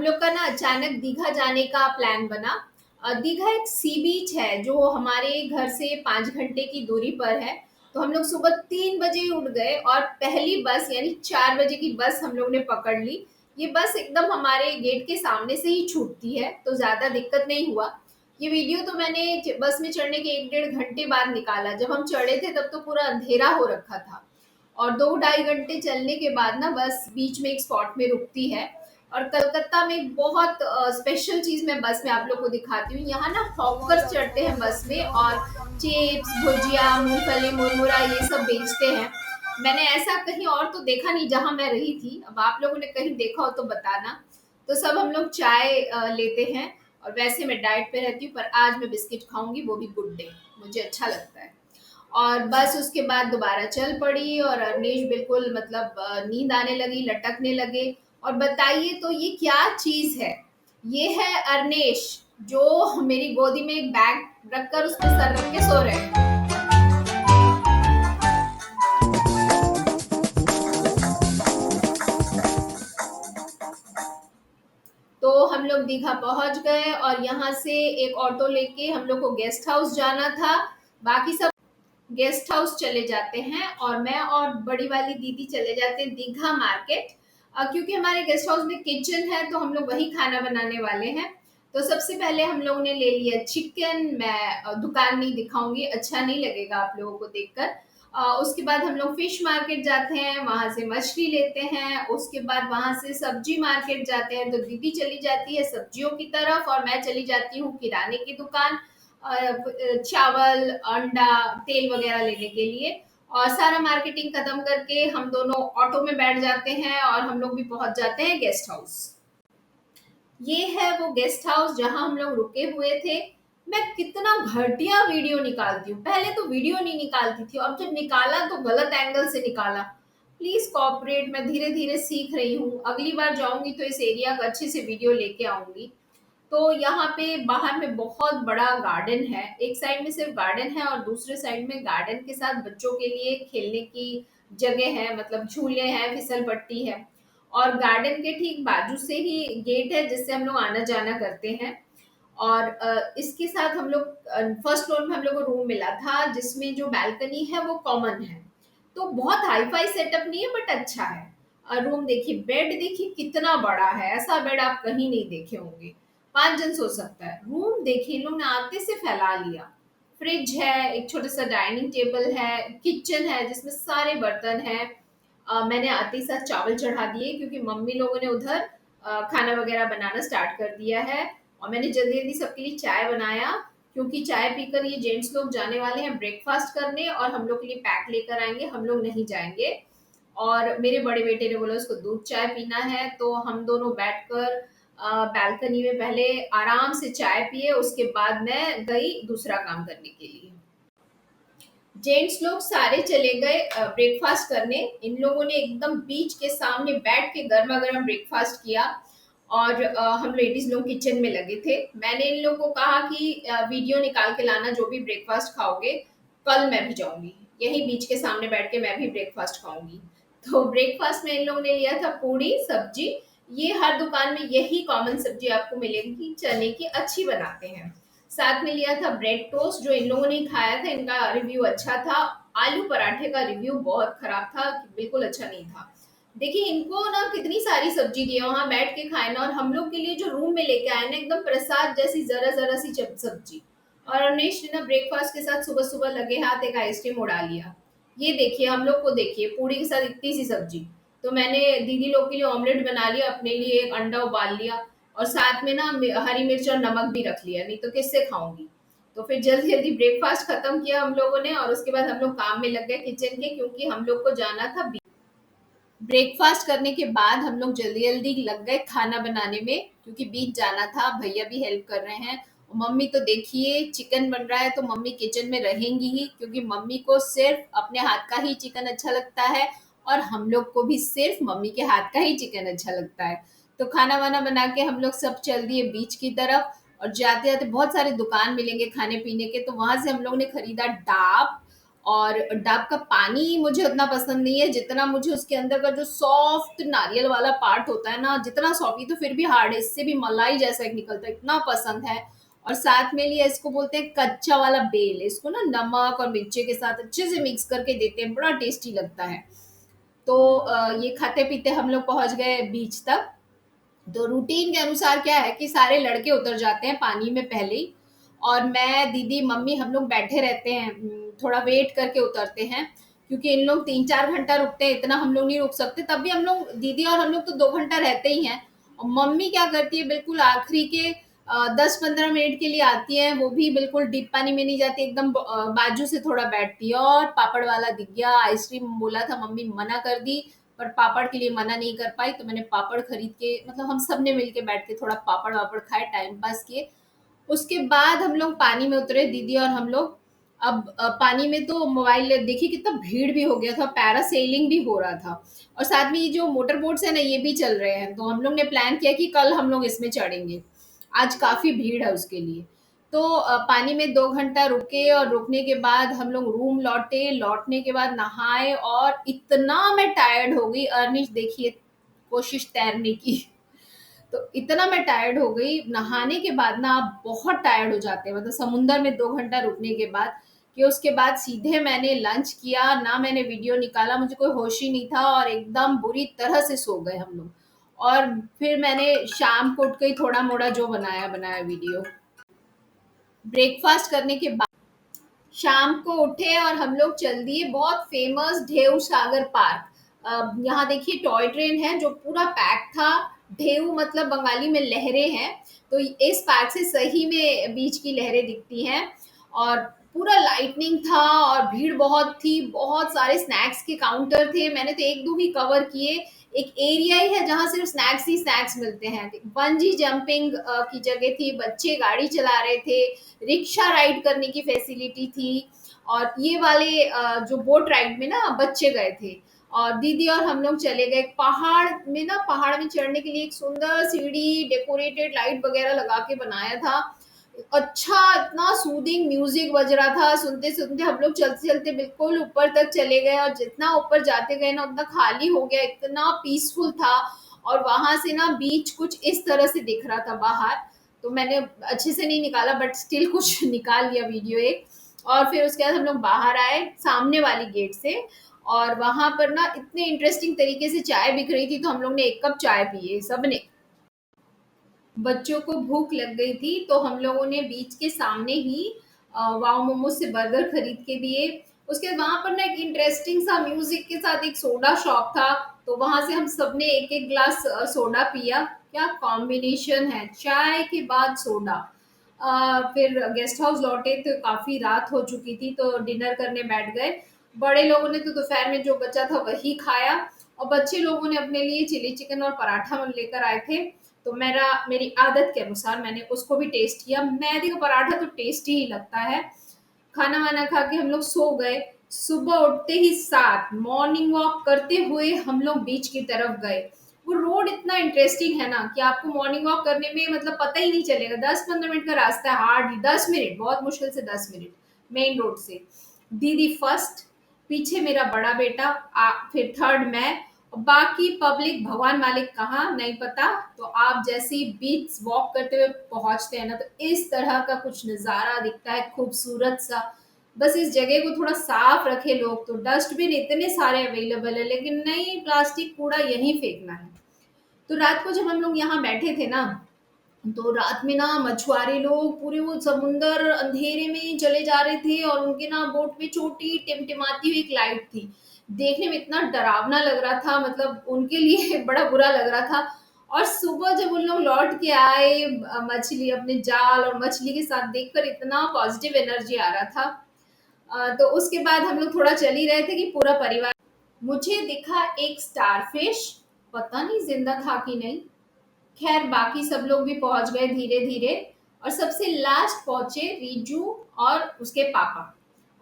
हम लोग का ना अचानक दीघा जाने का प्लान बना। दीघा एक सी बीच है जो हमारे घर से 5 घंटे की दूरी पर है। तो हम लोग सुबह 3 बजे उठ गए और पहली बस यानी 4 बजे की बस हम लोग ने पकड़ ली। ये बस एकदम हमारे गेट के सामने से ही छूटती है, तो ज़्यादा दिक्कत नहीं हुआ। ये वीडियो तो मैंने बस में चढ़ने के 1 डेढ़ घंटे बाद निकाला। जब हम चढ़े थे तब तो पूरा अंधेरा हो रखा था। और 2 ढाई घंटे चलने के बाद ना बस बीच में एक स्पॉट में रुकती है। और कलकत्ता में एक बहुत स्पेशल चीज़ मैं बस में आप लोग को दिखाती हूँ। यहाँ ना हॉकर्स चढ़ते हैं बस में और चिप्स, भुजिया, मूंगफली, मुरमुरा ये सब बेचते हैं। मैंने ऐसा कहीं और तो देखा नहीं जहाँ मैं रही थी। अब आप लोगों ने कहीं देखा हो तो बताना। तो सब हम लोग चाय लेते हैं। और वैसे मैं डाइट पे रहती हूँ, पर आज मैं बिस्किट खाऊंगी, वो भी गुड डे, मुझे अच्छा लगता है। और बस उसके बाद दोबारा चल पड़ी और अवनीश बिल्कुल मतलब नींद आने लगी, लटकने लगे। और बताइए तो ये क्या चीज है? ये है अरनेश, जो मेरी गोदी में एक बैग रखकर उस पर सर रख के सो रहे हैं। तो हम लोग दीघा पहुंच गए और यहाँ से एक ऑटो लेके हम लोग को गेस्ट हाउस जाना था। बाकी सब गेस्ट हाउस चले जाते हैं और मैं और बड़ी वाली दीदी चले जाते हैं दीघा मार्केट। क्योंकि हमारे गेस्ट हाउस में किचन है तो हम लोग वही खाना बनाने वाले हैं। तो सबसे पहले हम लोगों ने ले लिया चिकन। मैं दुकान नहीं दिखाऊंगी, अच्छा नहीं लगेगा आप लोगों को देखकर। उसके बाद हम लोग फिश मार्केट जाते हैं, वहां से मछली लेते हैं। उसके बाद वहां से सब्जी मार्केट जाते हैं, तो दीदी चली जाती है सब्जियों की तरफ और मैं चली जाती हूँ किराने की दुकान, चावल, अंडा, तेल वगैरह लेने के लिए। और सारा मार्केटिंग खत्म करके हम दोनों ऑटो में बैठ जाते हैं और हम लोग भी पहुंच जाते हैं गेस्ट हाउस। ये है वो गेस्ट हाउस जहां हम लोग रुके हुए थे। मैं कितना घटिया वीडियो निकालती हूँ, पहले तो वीडियो नहीं निकालती थी, अब जब निकाला तो गलत एंगल से निकाला। प्लीज कॉपरेट, मैं धीरे धीरे सीख रही हूँ, अगली बार जाऊंगी तो इस एरिया का अच्छे से वीडियो लेके आऊंगी। तो यहाँ पे बाहर में बहुत बड़ा गार्डन है। एक साइड में सिर्फ गार्डन है और दूसरे साइड में गार्डन के साथ बच्चों के लिए खेलने की जगह है, मतलब झूले हैं, फिसल पट्टी है। और गार्डन के ठीक बाजू से ही गेट है जिससे हम लोग आना जाना करते हैं। और इसके साथ हम लोग फर्स्ट फ्लोर में हम लोग को रूम मिला था जिसमें जो बैल्कनी है वो कॉमन है। तो बहुत हाई फाई सेटअप नहीं है बट अच्छा है। रूम देखिए, बेड देखिए कितना बड़ा है, ऐसा बेड आप कहीं नहीं देखे होंगे। 5 जन सो सकता है। रूम देखिए, इन लोग ने आते से फैला लिया। फ्रिज है, एक छोटा सा डाइनिंग टेबल है, किचन है जिसमें सारे बर्तन हैं। मैंने आते ही साथ चावल चढ़ा दिए क्योंकि मम्मी लोगों ने उधर खाना वगैरह बनाना स्टार्ट कर दिया है। और मैंने जल्दी जल्दी सबके लिए चाय बनाया क्योंकि चाय पीकर ये जेंट्स लोग जाने वाले हैं ब्रेकफास्ट करने और हम लोग के लिए पैक लेकर आएंगे, हम लोग नहीं जाएंगे। और मेरे बड़े बेटे ने बोला उसको दूध चाय पीना है, तो हम दोनों बैठकर बालकनी में पहले आराम से चाय पिए, उसके बाद मैं गई दूसरा काम करने के लिए। जेंट्स लोग सारे चले गए ब्रेकफास्ट करने। इन लोगों ने एकदम बीच के सामने बैठ के गर्मा गर्म ब्रेकफास्ट किया। और हम लेडीज लोग किचन में लगे थे। मैंने इन लोगों को कहा कि वीडियो निकाल के लाना जो भी ब्रेकफास्ट खाओगे, कल मैं भी जाऊंगी यही बीच के सामने बैठ के मैं भी ब्रेकफास्ट खाऊंगी। तो ब्रेकफास्ट में इन लोगों ने लिया था पूड़ी सब्जी। ये हर दुकान में यही कॉमन सब्जी आपको मिलेगी, चने की अच्छी बनाते हैं। साथ में लिया था ब्रेड टोस्ट जो इन लोगों ने खाया था, इनका रिव्यू अच्छा था। आलू पराठे का रिव्यू बहुत खराब था, बिल्कुल अच्छा नहीं था। देखिए इनको ना कितनी सारी सब्जी दी है, वहां बैठ के खाए ना, और हम लोग के लिए जो रूम में लेके आए ना एकदम प्रसाद जैसी जरा जरा सी सब्जी। और अवनीश ने ना ब्रेकफास्ट के साथ सुबह सुबह लगे हाथ एक आइसक्रीम उड़ा लिया। ये देखिए, हम लोग को देखिए पूरी के साथ इतनी सी सब्जी। तो मैंने दीदी लोग के लिए ऑमलेट बना लिया, अपने लिए एक अंडा उबाल लिया और साथ में ना हरी मिर्च और नमक भी रख लिया, नहीं तो किससे खाऊंगी। तो फिर जल्दी जल्दी ब्रेकफास्ट खत्म किया हम लोगों ने और उसके बाद हम लोग काम में लग गए किचन के, क्योंकि हम लोग को जाना था। ब्रेकफास्ट करने के बाद हम लोग जल्दी जल्दी लग गए खाना बनाने में क्योंकि बीच जाना था। भैया भी हेल्प कर रहे हैं। मम्मी तो देखिए चिकन बन रहा है तो मम्मी किचन में रहेंगी ही, क्योंकि मम्मी को सिर्फ अपने हाथ का ही चिकन अच्छा लगता है और हम लोग को भी सिर्फ मम्मी के हाथ का ही चिकन अच्छा लगता है। तो खाना वाना बना के हम लोग सब चल दिए बीच की तरफ। और जाते जाते बहुत सारे दुकान मिलेंगे खाने पीने के, तो वहां से हम लोग ने खरीदा डाब और डाब का पानी मुझे उतना पसंद नहीं है जितना मुझे उसके अंदर का जो सॉफ्ट नारियल वाला पार्ट होता है ना, जितना सॉफ्ट, ये तो फिर भी हार्ड है, इससे भी मलाई जैसा एक निकलता है, इतना पसंद है। और साथ में लिया, इसको बोलते हैं कच्चा वाला बेल, इसको ना नमक और मिर्ची के साथ अच्छे से मिक्स करके देते हैं, बड़ा टेस्टी लगता है। तो ये खाते पीते हम लोग पहुंच गए बीच तक। तो रूटीन के अनुसार क्या है कि सारे लड़के उतर जाते हैं पानी में पहले ही, और मैं, दीदी, मम्मी, हम लोग बैठे रहते हैं, थोड़ा वेट करके उतरते हैं, क्योंकि इन लोग 3-4 घंटा रुकते हैं, इतना हम लोग नहीं रुक सकते, तब भी हम लोग, दीदी और हम लोग तो 2 घंटा रहते ही हैं। और मम्मी क्या करती है, बिल्कुल आखिरी के 10-15 मिनट के लिए आती है, वो भी बिल्कुल डीप पानी में नहीं जाती, एकदम बाजू से थोड़ा बैठती है। और पापड़ वाला दिख गया, आइसक्रीम बोला था, मम्मी मना कर दी, पर पापड़ के लिए मना नहीं कर पाई, तो मैंने पापड़ खरीद के, मतलब हम सब ने मिलके बैठ के थोड़ा पापड़ वापड़ खाए, टाइम पास किए। उसके बाद हम लोग पानी में उतरे, दीदी और हम लोग। अब पानी में तो मोबाइल, देखिए कितना भीड़ भी हो गया था, पैरासेलिंग भी हो रहा था, और साथ में ये जो मोटर बोट्स है ना, ये भी चल रहे हैं, तो हम लोग ने प्लान किया कि कल हम लोग इसमें चढ़ेंगे, आज काफी भीड़ है उसके लिए। तो पानी में 2 घंटा रुके, और रुकने के बाद हम लोग रूम लौटे, लौटने के बाद नहाए, और इतना मैं टायर्ड हो गई, अर्निश देखिए कोशिश तैरने की। तो इतना मैं टायर्ड हो गई, नहाने के बाद ना आप बहुत टायर्ड हो जाते हैं, मतलब समुंदर में 2 घंटा रुकने के बाद, कि उसके बाद सीधे मैंने लंच किया, ना मैंने वीडियो निकाला, मुझे कोई होश ही नहीं था, और एकदम बुरी तरह से सो गए हम लोग। और फिर मैंने शाम को उठ के ही थोड़ा मोड़ा जो बनाया बनाया वीडियो। ब्रेकफास्ट करने के बाद शाम को उठे और हम लोग चल दिए बहुत फेमस ढेउ सागर पार्क। यहाँ देखिए टॉय ट्रेन है जो पूरा पैक था। ढेउ मतलब बंगाली में लहरें हैं, तो इस पार्क से सही में बीच की लहरें दिखती हैं। और पूरा लाइटनिंग था, और भीड़ बहुत थी, बहुत सारे स्नैक्स के काउंटर थे, मैंने तो एक दो ही कवर किए। एक एरिया ही है जहाँ सिर्फ स्नैक्स ही स्नैक्स मिलते हैं। बंजी जंपिंग की जगह थी, बच्चे गाड़ी चला रहे थे, रिक्शा राइड करने की फैसिलिटी थी, और ये वाले जो बोट राइड में ना बच्चे गए थे। और दीदी और हम लोग चले गए पहाड़ में, ना पहाड़ में चढ़ने के लिए एक सुंदर सीढ़ी, डेकोरेटेड लाइट वगैरह लगा के बनाया था। अच्छा, इतना सूदिंग म्यूजिक बज रहा था, सुनते सुनते हम लोग चलते चलते बिल्कुल ऊपर तक चले गए, और जितना ऊपर जाते गए ना उतना खाली हो गया, इतना पीसफुल था। और वहां से ना बीच कुछ इस तरह से दिख रहा था बाहर। तो मैंने अच्छे से नहीं निकाला, बट स्टिल कुछ निकाल लिया वीडियो एक। और फिर उसके बाद हम लोग बाहर आए सामने वाली गेट से, और वहां पर ना इतने इंटरेस्टिंग तरीके से चाय बिक रही थी, तो हम लोग ने 1 कप चाय पिए सबने। बच्चों को भूख लग गई थी, तो हम लोगों ने बीच के सामने ही वाओ मोमो से बर्गर खरीद के दिए। उसके बाद वहां पर ना एक इंटरेस्टिंग सा म्यूजिक के साथ एक सोडा शॉप था, तो वहां से हम सबने एक एक ग्लास सोडा पिया। क्या कॉम्बिनेशन है, चाय के बाद सोडा। फिर गेस्ट हाउस लौटे तो काफी रात हो चुकी थी, तो डिनर करने बैठ गए। बड़े लोगों ने तो दोपहर में जो बचा था वही खाया, और बच्चे लोगों ने अपने लिए चिली चिकन और पराठा लेकर आए थे। तो मेरी आदत के अनुसार मैंने उसको भी टेस्ट किया। मैदे का पराठा तो टेस्टी ही लगता है। खाना वाना खा के हम लोग सो गए। सुबह उठते ही साथ मॉर्निंग वॉक करते हुए हम लोग बीच की तरफ गए। वो रोड इतना इंटरेस्टिंग है ना कि आपको मॉर्निंग वॉक करने में मतलब पता ही नहीं चलेगा, 10-15 मिनट का रास्ता है, हार्डली 10 मिनट, बहुत मुश्किल से 10 मिनट मेन रोड से। दीदी फर्स्ट, पीछे मेरा बड़ा बेटा, फिर थर्ड मैं, और बाकी पब्लिक भगवान मालिक कहाँ नहीं पता। तो आप जैसे ही बीच वॉक करते हुए पहुंचते हैं ना, तो इस तरह का कुछ नज़ारा दिखता है खूबसूरत सा। बस इस जगह को थोड़ा साफ रखे लोग, तो डस्टबिन इतने सारे अवेलेबल है, लेकिन नहीं, प्लास्टिक कूड़ा यहीं फेंकना है। तो रात को जब हम लोग यहाँ बैठे थे ना, तो रात में ना मछुआरे लोग पूरे वो समुंदर अंधेरे में चले जा रहे थे, और उनके ना बोट में छोटी टिमटिमाती हुई एक लाइट थी। देखने में इतना डरावना लग रहा था, मतलब उनके लिए बड़ा बुरा लग रहा था। और सुबह जब उन लोग लौट के आए, मछली अपने जाल और मछली के साथ देखकर इतना पॉजिटिव एनर्जी आ रहा था। तो उसके बाद हम लोग थोड़ा चल ही रहे थे कि पूरा परिवार, मुझे दिखा एक स्टारफिश, पता नहीं जिंदा था कि नहीं। खैर बाकी सब लोग भी पहुंच गए धीरे धीरे, और सबसे लास्ट पहुंचे रीजू और उसके पापा।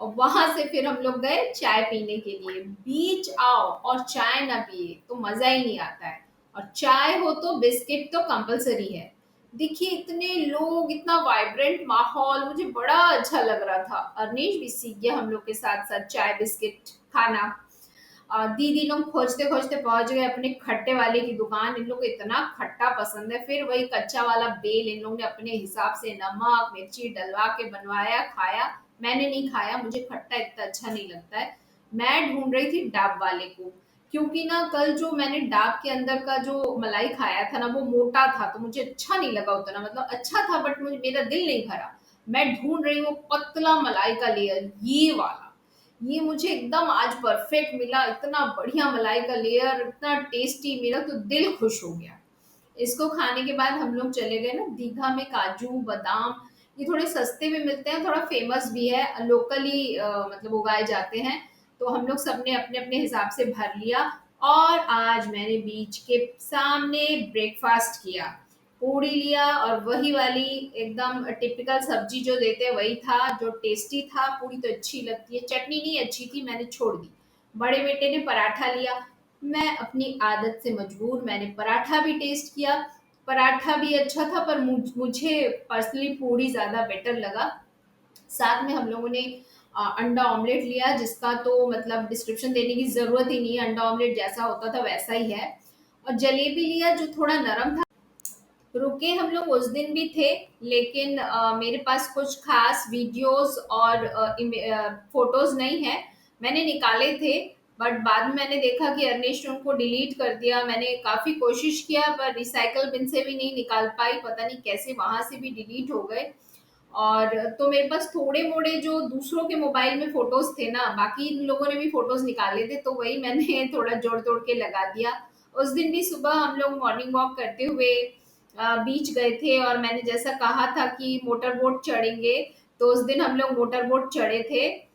और वहां से फिर हम लोग गए चाय पीने के लिए। बीच आओ और चाय ना पिए तो मजा ही नहीं आता है, और चाय हो तो बिस्किट तो कंपलसरी है। देखिए इतने लोग, इतना वाइब्रेंट माहौल, मुझे बड़ा अच्छा लग रहा था। अवनीश भी सीख गया हम लोग के साथ-साथ चाय बिस्किट खाना। दीदी लोग खोजते-खोजते पहुँच गए अपने खट्टे वाले की दुकान। इन लोग को इतना खट्टा पसंद है। फिर वही कच्चा वाला बेल इन लोगों ने अपने हिसाब से नमक, मिर्ची डलवा के बनवाया, खाया। मैंने नहीं खाया, मुझे खट्टा इतना अच्छा नहीं लगता है। मैं ढूँढ रही थी डाब वाले को, क्योंकि ना कल जो मैंने डाब के अंदर का जो मलाई खाया था ना, वो मोटा था, तो मुझे अच्छा नहीं लगा उतना। मतलब अच्छा था बट मुझे मेरा दिल नहीं भरा। मैं ढूँढ रही हूँ पतला मलाई का लेयर, ये वाला। ये मुझे एकदम आज परफेक्ट मिला, इतना बढ़िया मलाई का लेयर, इतना टेस्टी, मेरा तो दिल खुश हो गया। इसको खाने के बाद हम लोग चले गए ना दीघा में। काजू बादाम ये थोड़े सस्ते में मिलते हैं, थोड़ा फेमस भी है, लोकली मतलब उगाए जाते हैं। तो हम लोग सबने अपने अपने हिसाब से भर लिया। और आज मैंने बीच के सामने ब्रेकफास्ट किया। पूड़ी लिया और वही वाली एकदम टिपिकल सब्जी जो देते हैं वही था, जो टेस्टी था। पूड़ी तो अच्छी लगती है, चटनी नहीं अच्छी थी, मैंने छोड़ दी। बड़े बेटे ने पराठा लिया। मैं अपनी आदत से मजबूर, मैंने पराठा भी टेस्ट किया। पराठा भी अच्छा था, पर मुझे पर्सनली पूड़ी ज़्यादा बेटर लगा। साथ में हम लोगों ने अंडा ऑमलेट लिया, जिसका तो मतलब डिस्क्रिप्शन देने की ज़रूरत ही नहीं है, अंडा ऑमलेट जैसा होता था वैसा ही है। और जलेबी लिया जो थोड़ा नरम था। रुके हम लोग उस दिन भी थे, लेकिन मेरे पास कुछ खास वीडियोस और फोटोज नहीं है। मैंने निकाले थे, बट बाद में मैंने देखा कि अर्नेश ने उनको डिलीट कर दिया। मैंने काफ़ी कोशिश किया पर रिसाइकल बिन से भी नहीं निकाल पाई, पता नहीं कैसे वहाँ से भी डिलीट हो गए। और तो मेरे पास थोड़े-मोड़े जो दूसरों के मोबाइल में फ़ोटोज़ थे ना, बाकी इन लोगों ने भी फ़ोटोज़ निकाले थे, तो वही मैंने थोड़ा जोड़-तोड़ के लगा दिया। उस दिन भी सुबह हम लोग मॉर्निंग वॉक करते हुए बीच गए थे, और मैंने जैसा कहा था कि मोटर बोट चढ़ेंगे, तो उस दिन हम लोग मोटर बोट चढ़े थे।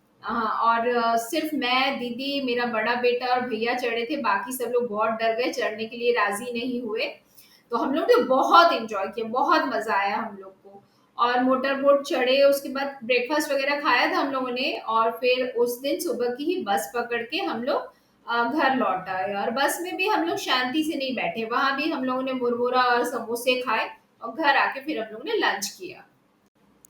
और सिर्फ़ मैं, दीदी, मेरा बड़ा बेटा और भैया चढ़े थे, बाकी सब लोग बहुत डर गए, चढ़ने के लिए राज़ी नहीं हुए। तो हम लोग ने बहुत एंजॉय किया, बहुत मज़ा आया हम लोग को। और मोटर बोट चढ़े, उसके बाद ब्रेकफास्ट वगैरह खाया था हम लोगों ने, और फिर उस दिन सुबह की ही बस पकड़ के हम लोग घर लौट आए। और बस में भी हम लोग शांति से नहीं बैठे, वहाँ भी हम लोगों ने मुरमुरा और समोसे खाए और घर आके फिर हम लोगों ने लंच किया।